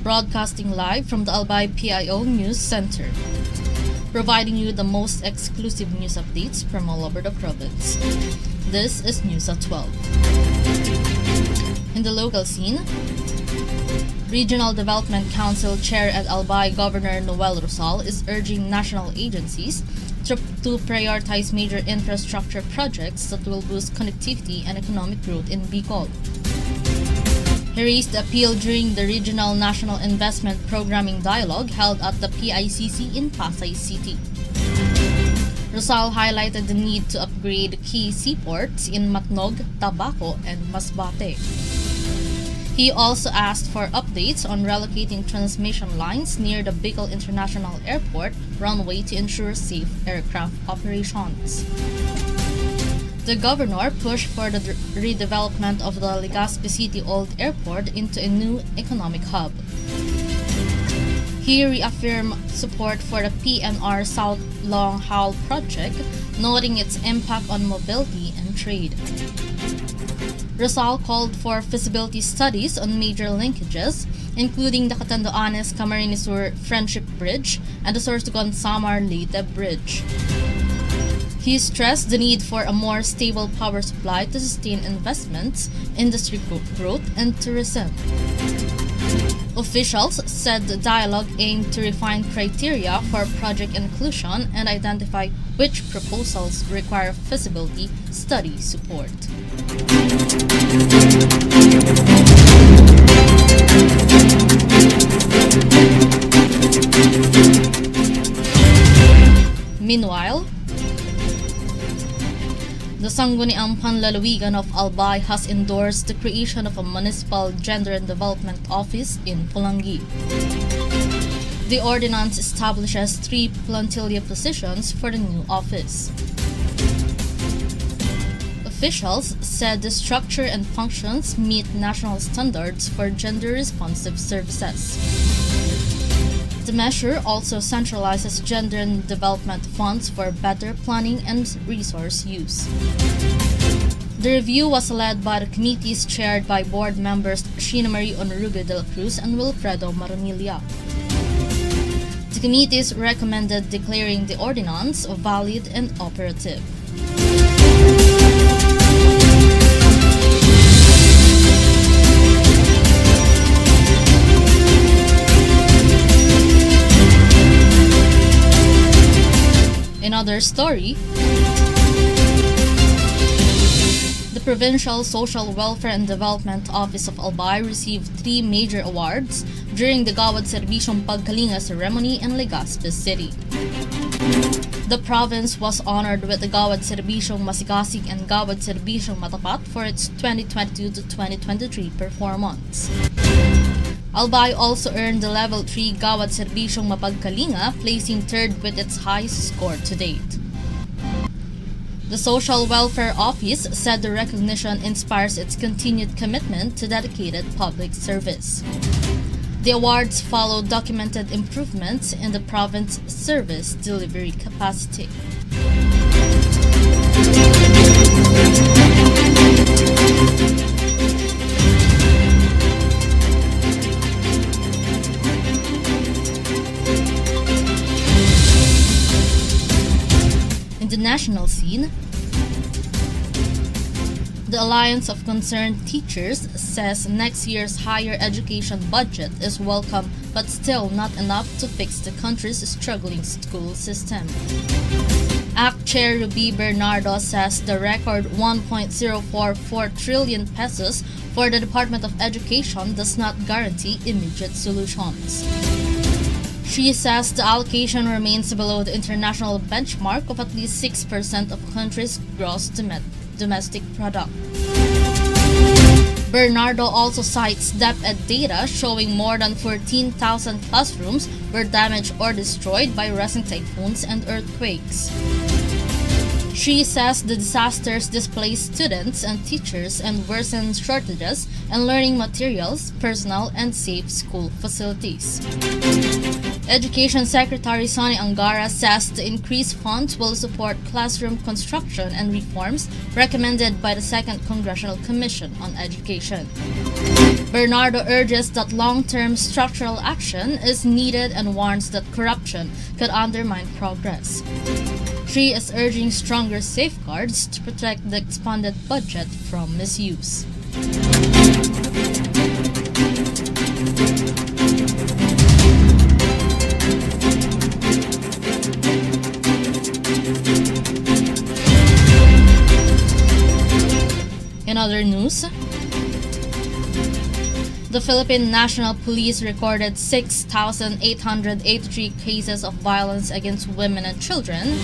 broadcasting live from the Albay PIO News Center, providing you the most exclusive news updates from all over the province. This is News at 12. In the local scene, Regional Development Council Chair at Albay Governor Noel Rosal is urging national agencies to prioritize major infrastructure projects that will boost connectivity and economic growth in Bicol. He raised the appeal during the Regional National Investment Programming Dialogue held at the PICC in Pasay City. Rosal highlighted the need to upgrade key seaports in Matnog, Tabaco, and Masbate. He also asked for updates on relocating transmission lines near the Bicol International Airport runway to ensure safe aircraft operations. The governor pushed for the redevelopment of the Legazpi City Old Airport into a new economic hub. He reaffirmed support for the PNR South Long Haul project, noting its impact on mobility and trade. Rosal called for feasibility studies on major linkages, including the Catanduanes-Camarines Sur Friendship Bridge and the Sorsogon-Samar-Leyte Bridge. He stressed the need for a more stable power supply to sustain investments, industry growth, and tourism. Officials said the dialogue aimed to refine criteria for project inclusion and identify which proposals require feasibility study support. Meanwhile, the Sangguniang Panlalawigan of Albay has endorsed the creation of a municipal gender and development office in Pulangi. The ordinance establishes 3 plantilla positions for the new office. Officials said the structure and functions meet national standards for gender-responsive services. The measure also centralizes gender and development funds for better planning and resource use. The review was led by the committees chaired by board members Sheena Marie Onoruga de la Cruz and Wilfredo Maronilla. The committees recommended declaring the ordinance valid and operative. Another story, the Provincial Social Welfare and Development Office of Albay received 3 major awards during the Gawad Serbisyong Pagkalinga ceremony in Legazpi City. The province was honored with the Gawad Serbisyong Masigasig and Gawad Serbisyong Matapat for its 2022 to 2023 performance. Albay also earned the Level 3 Gawad Serbisyong Mapagkalinga, placing 3rd with its highest score to date. The Social Welfare Office said the recognition inspires its continued commitment to dedicated public service. The awards follow documented improvements in the province's service delivery capacity. In the national scene, the Alliance of Concerned Teachers says next year's higher education budget is welcome but still not enough to fix the country's struggling school system. ACT Chair Ruby Bernardo says the record 1.044 trillion pesos for the Department of Education does not guarantee immediate solutions. She says the allocation remains below the international benchmark of at least 6% of the country's gross domestic product. Bernardo also cites DepEd data showing more than 14,000 classrooms were damaged or destroyed by recent typhoons and earthquakes. She says the disasters displaced students and teachers and worsened shortages in learning materials, personnel, and safe school facilities. Education Secretary Sonny Angara says the increased funds will support classroom construction and reforms recommended by the Second Congressional Commission on Education. Bernardo urges that long-term structural action is needed and warns that corruption could undermine progress. She is urging stronger safeguards to protect the expanded budget from misuse. In other news, the Philippine National Police recorded 6,883 cases of violence against women and children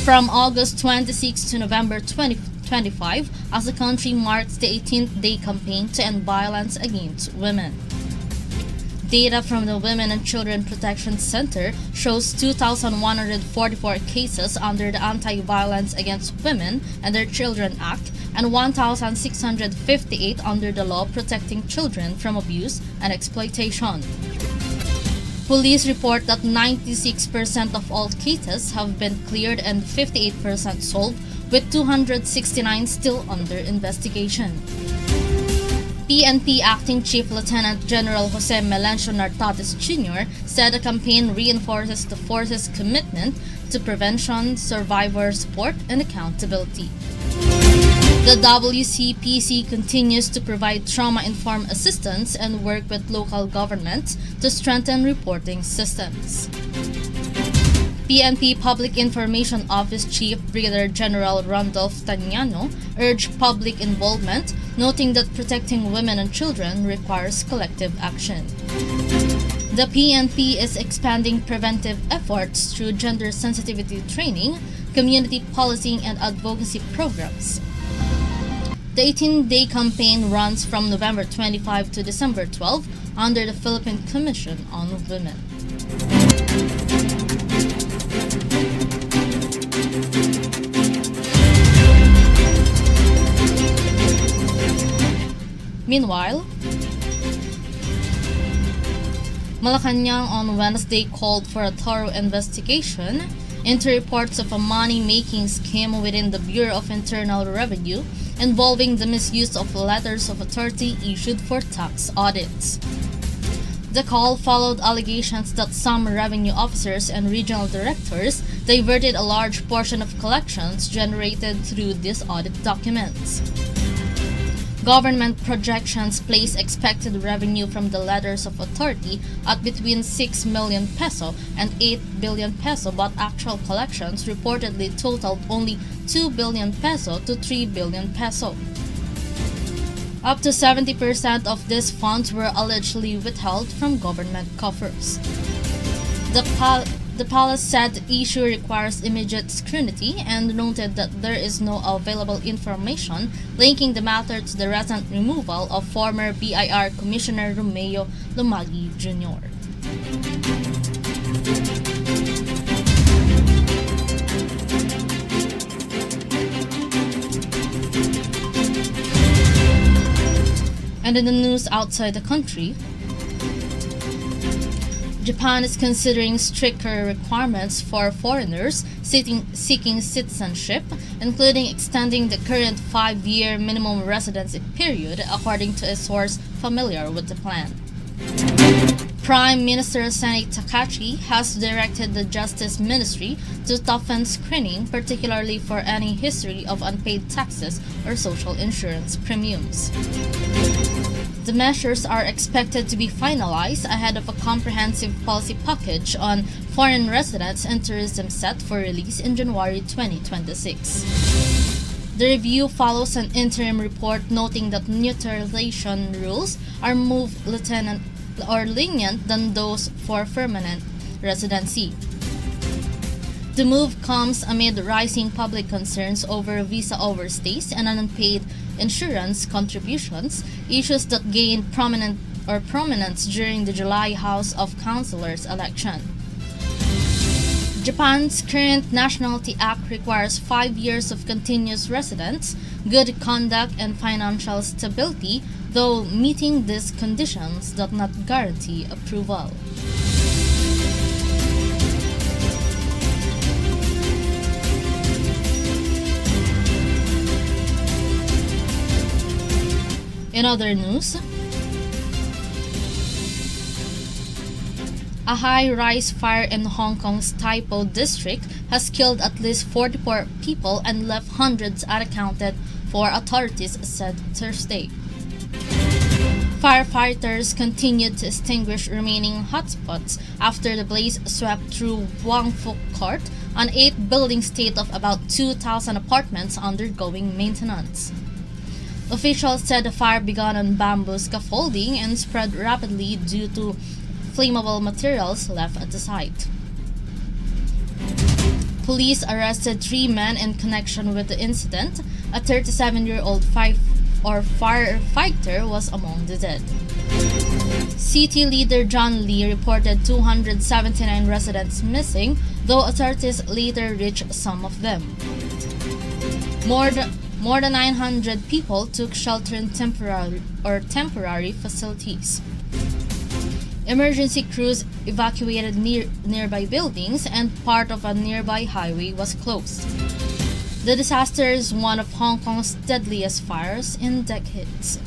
from August 26 to November 2025 as the country marks the 18th day campaign to end violence against women. Data from the Women and Children Protection Center shows 2,144 cases under the Anti-Violence Against Women and Their Children Act and 1,658 under the law protecting children from abuse and exploitation. Police report that 96% of all cases have been cleared and 58% solved, with 269 still under investigation. PNP Acting Chief Lieutenant General Jose Melencio Nartates Jr. said the campaign reinforces the force's commitment to prevention, survivor support, and accountability. The WCPC continues to provide trauma-informed assistance and work with local governments to strengthen reporting systems. PNP Public Information Office Chief Brigadier General Randolph Taniano urged public involvement, noting that protecting women and children requires collective action. The PNP is expanding preventive efforts through gender sensitivity training, community policing, and advocacy programs. The 18-day campaign runs from November 25 to December 12 under the Philippine Commission on Women. Meanwhile, Malacanang on Wednesday called for a thorough investigation into reports of a money-making scheme within the Bureau of Internal Revenue involving the misuse of letters of authority issued for tax audits. The call followed allegations that some revenue officers and regional directors diverted a large portion of collections generated through these audit documents. Government projections place expected revenue from the letters of authority at between 6 million peso and 8 billion peso, but actual collections reportedly totaled only 2 billion peso to 3 billion peso. Up to 70% of these funds were allegedly withheld from government coffers. The palace said the issue requires immediate scrutiny and noted that there is no available information linking the matter to the recent removal of former BIR Commissioner Romeo Lumagi Jr. And in the news outside the country, Japan is considering stricter requirements for foreigners seeking citizenship, including extending the current 5-year minimum residency period, according to a source familiar with the plan. Prime Minister Sani Takachi has directed the Justice Ministry to toughen screening, particularly for any history of unpaid taxes or social insurance premiums. The measures are expected to be finalized ahead of a comprehensive policy package on foreign residents and tourism set for release in January 2026. The review follows an interim report noting that neutralization rules are more lenient than those for permanent residency. The move comes amid rising public concerns over visa overstays and unpaid insurance contributions, issues that gained prominence during the July House of Councilors election. Japan's current Nationality Act requires 5 years of continuous residence, good conduct, and financial stability, though meeting these conditions does not guarantee approval. In other news, a high-rise fire in Hong Kong's Tai Po district has killed at least 44 people and left hundreds unaccounted for, authorities said Thursday. Firefighters continued to extinguish remaining hotspots after the blaze swept through Wong Fuk Court, an 8-building estate of about 2,000 apartments undergoing maintenance. Officials said the fire began on bamboo scaffolding and spread rapidly due to flammable materials left at the site. Police arrested 3 men in connection with the incident. A 37-year-old firefighter was among the dead. City leader John Lee reported 279 residents missing, though authorities later reached some of them. More than 900 people took shelter in temporary facilities. Emergency crews evacuated nearby buildings, and part of a nearby highway was closed. The disaster is one of Hong Kong's deadliest fires in decades.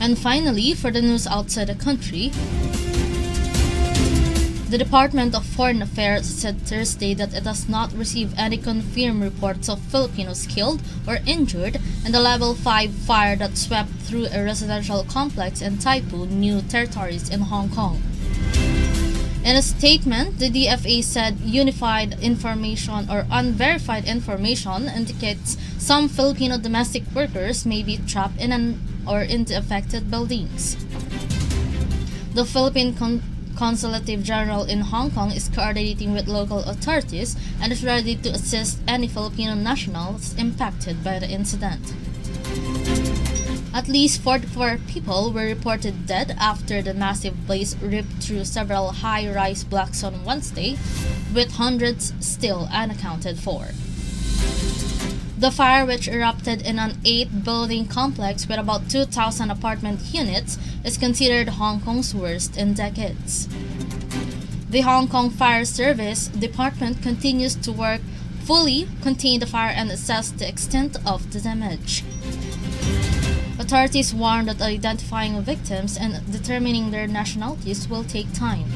And finally, for the news outside the country, the Department of Foreign Affairs said Thursday that it has not received any confirmed reports of Filipinos killed or injured in the Level 5 fire that swept through a residential complex in Tai Po, New Territories in Hong Kong. In a statement, the DFA said unified information or unverified information indicates some Filipino domestic workers may be trapped in the affected buildings. The Philippine Consulative General in Hong Kong is coordinating with local authorities and is ready to assist any Filipino nationals impacted by the incident. At least 44 people were reported dead after the massive blaze ripped through several high-rise blocks on Wednesday, with hundreds still unaccounted for. The fire, which erupted in an 8-building complex with about 2,000 apartment units, is considered Hong Kong's worst in decades. The Hong Kong Fire Service Department continues to work fully contain the fire and assess the extent of the damage. Authorities warn that identifying victims and determining their nationalities will take time.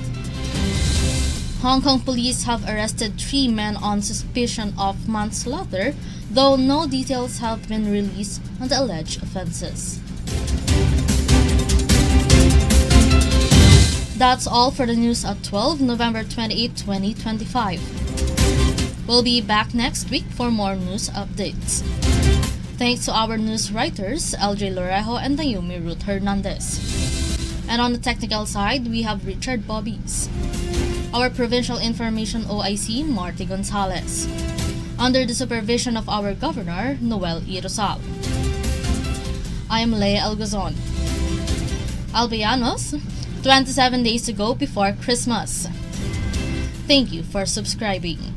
Hong Kong police have arrested 3 men on suspicion of manslaughter, though no details have been released on the alleged offenses. That's all for the news at 12, November 28, 2025. We'll be back next week for more news updates. Thanks to our news writers, LJ Lorejo and Naomi Ruth Hernandez. And on the technical side, we have Richard Bobbies. Our Provincial Information OIC, Marty Gonzalez. Under the supervision of our Governor, Noel E. Rosal. I am Lea Guazon. Albayanos, 27 days to go before Christmas. Thank you for subscribing.